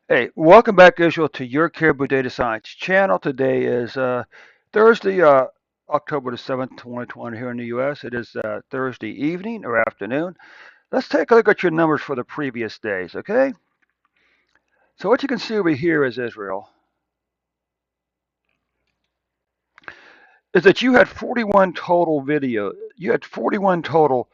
Hey, welcome back, Israel, to your Caribou Data Science channel. Today is Thursday, October the 7th, 2020 here in the U.S. It is Thursday evening or afternoon. Let's take a look at your numbers for the previous days, okay? So what you can see over here is Israel, is that you had 41 total video. You had 41 total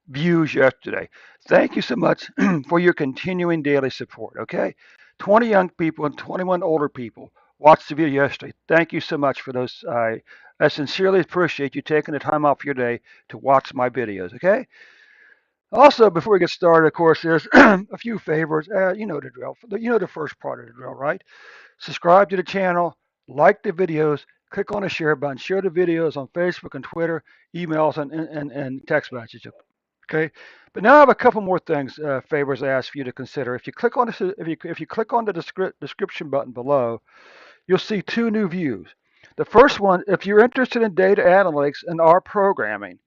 views yesterday. Thank you so much for your continuing daily support, okay? 20 young people and 21 older people watched the video yesterday. Thank you so much for those. I sincerely appreciate you taking the time off your day to watch my videos, okay? Also, before we get started, of course, there's a few favors. You know the drill. You know the first part of the drill, right? Subscribe to the channel, like the videos, click on the share button, share the videos on Facebook and Twitter, emails, and text messages. Okay, but now I have a couple more things, favors I ask for you to consider. If you click on this, if you click on the description button below, you'll see two new views. The first one, if you're interested in data analytics and R programming,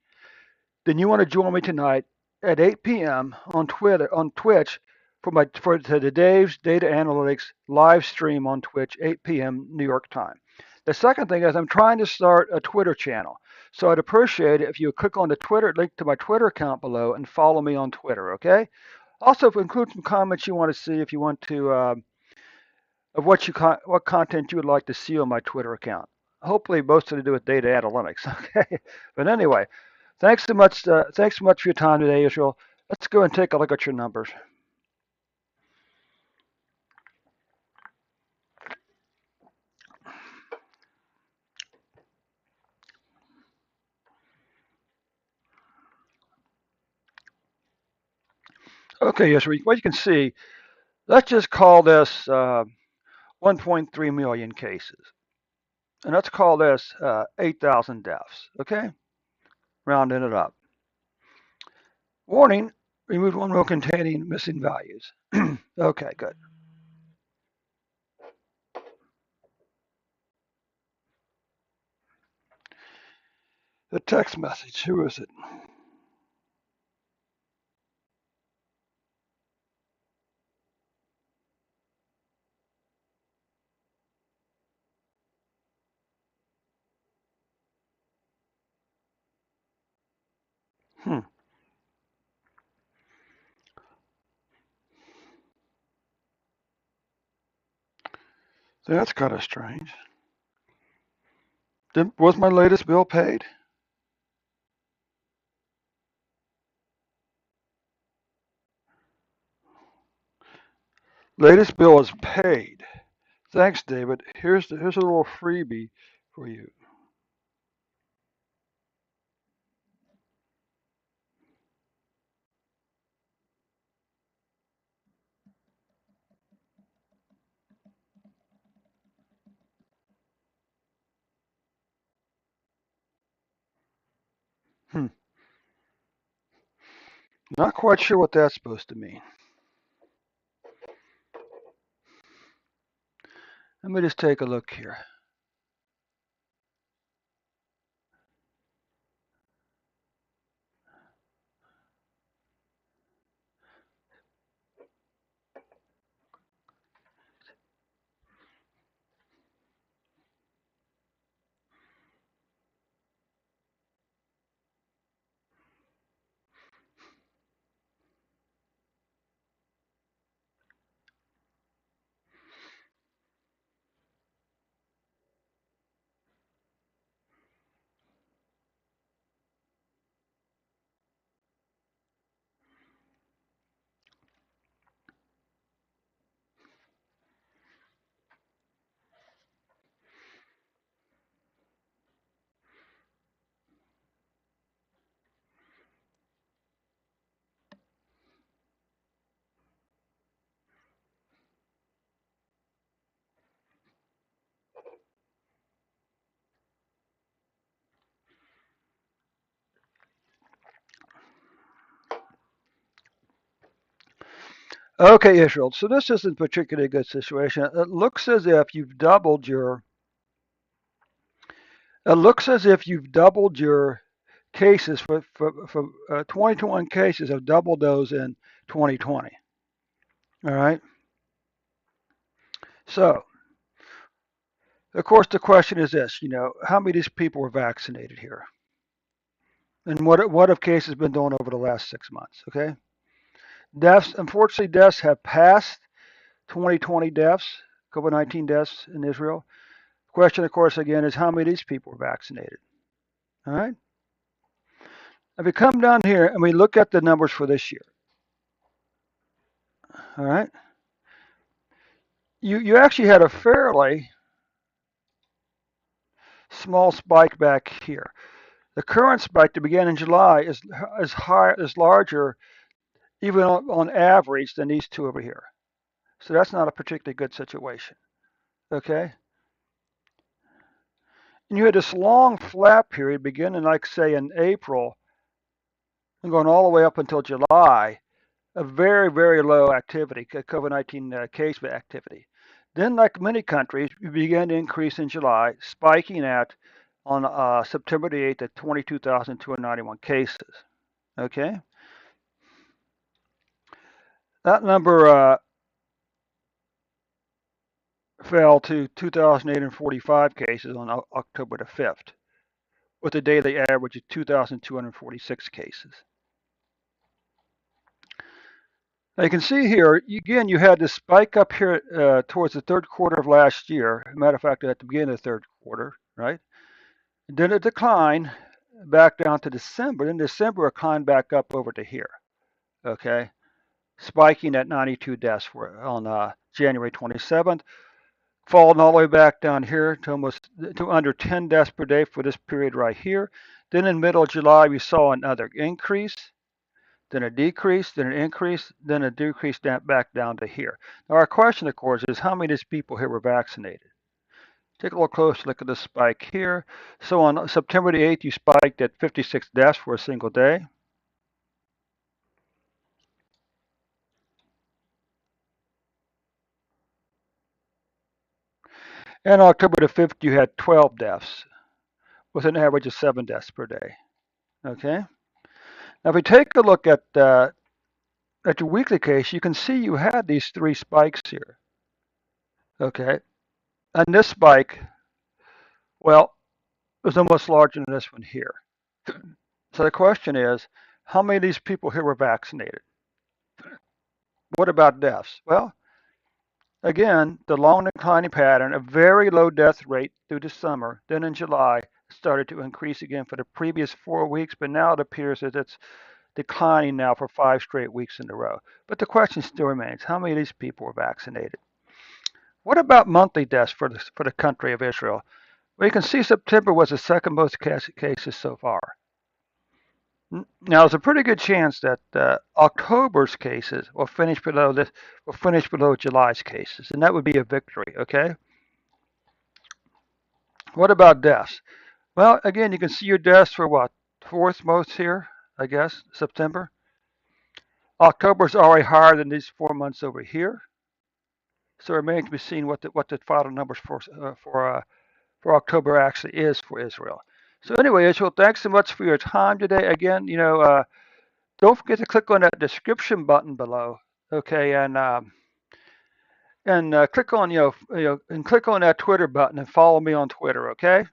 then you want to join me tonight at 8 p.m. on Twitch for the Dave's Data Analytics live stream on Twitch, 8 p.m. New York time. The second thing is I'm trying to start a Twitter channel. So I'd appreciate it if you would click on the Twitter link to my Twitter account below and follow me on Twitter, okay? Also, include some comments you want to see if you want to of what content you would like to see on my Twitter account. Hopefully, most of it to do with data analytics. Okay, but anyway, thanks so much. Thanks so much for your time today, Israel. Let's go and take a look at your numbers. Okay, Israel. What you can see, let's just call this 1.3 million cases, and let's call this 8,000 deaths. Okay, rounding it up. Warning: remove one row containing missing values. Okay, good. The text message. Who is it? Hmm. That's kind of strange. Was my latest bill paid? Latest bill is paid. Thanks, David. Here's a little freebie for you. Hmm. Not quite sure what that's supposed to mean. Let me just take a look here. Okay, Israel. So this isn't particularly a good situation. It looks as if you've doubled your. It looks as if you've doubled your cases for 2021 cases have doubled those in 2020. All right. So, of course, the question is this, how many of these people were vaccinated here? And what have cases been doing over the last 6 months? Okay. Deaths, unfortunately, deaths have passed 2020 deaths, COVID-19 deaths in Israel. The question, of course, again, is how many of these people were vaccinated? All right. If we come down here and we look at the numbers for this year, all right, you actually had a fairly small spike back here. The current spike that began in July is larger, even on average, than these two over here. So that's not a particularly good situation. Okay. And you had this long flat period beginning, like say, in April and going all the way up until July, a very, very low activity, COVID-19 case activity. Then, like many countries, we began to increase in July, spiking on September the 8th at 22,291 cases. Okay? That number fell to 2,845 cases on October the 5th, with a daily average of 2,246 cases. Now you can see here, again, you had this spike up here towards the third quarter of last year. As a matter of fact, at the beginning of the third quarter, right? And then a decline back down to December. Then December, it climbed back up over to here, okay? Spiking at 92 deaths on January 27th, falling all the way back down here to under 10 deaths per day for this period right here. Then in middle of July, we saw another increase, then a decrease, then an increase, then a decrease back down to here. Now, our question, of course, is how many of these people here were vaccinated? Take a little closer look at this spike here. So on September the 8th, you spiked at 56 deaths for a single day. And October the 5th, you had 12 deaths with an average of 7 deaths per day. Okay. Now, if we take a look at your weekly case, you can see you had these three spikes here. Okay. And this spike, well, was almost larger than this one here. So the question is, how many of these people here were vaccinated? What about deaths? Well, again, the long declining pattern, a very low death rate through the summer, then in July started to increase again for the previous 4 weeks, but now it appears that it's declining now for 5 straight weeks in a row. But the question still remains, how many of these people were vaccinated? What about monthly deaths for the country of Israel? Well, you can see September was the second most cases so far. Now, there's a pretty good chance that October's cases will finish below July's cases, and that would be a victory. Okay. What about deaths? Well, again, you can see your deaths for what, fourth most here, I guess, September. October's already higher than these 4 months over here, so it remains to be seen what the final numbers for October actually is for Israel. So anyway, Israel, thanks so much for your time today. Again, don't forget to click on that description button below, okay, and click on and click on that Twitter button and follow me on Twitter, okay?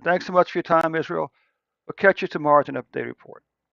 Thanks so much for your time, Israel. We'll catch you tomorrow with an update report.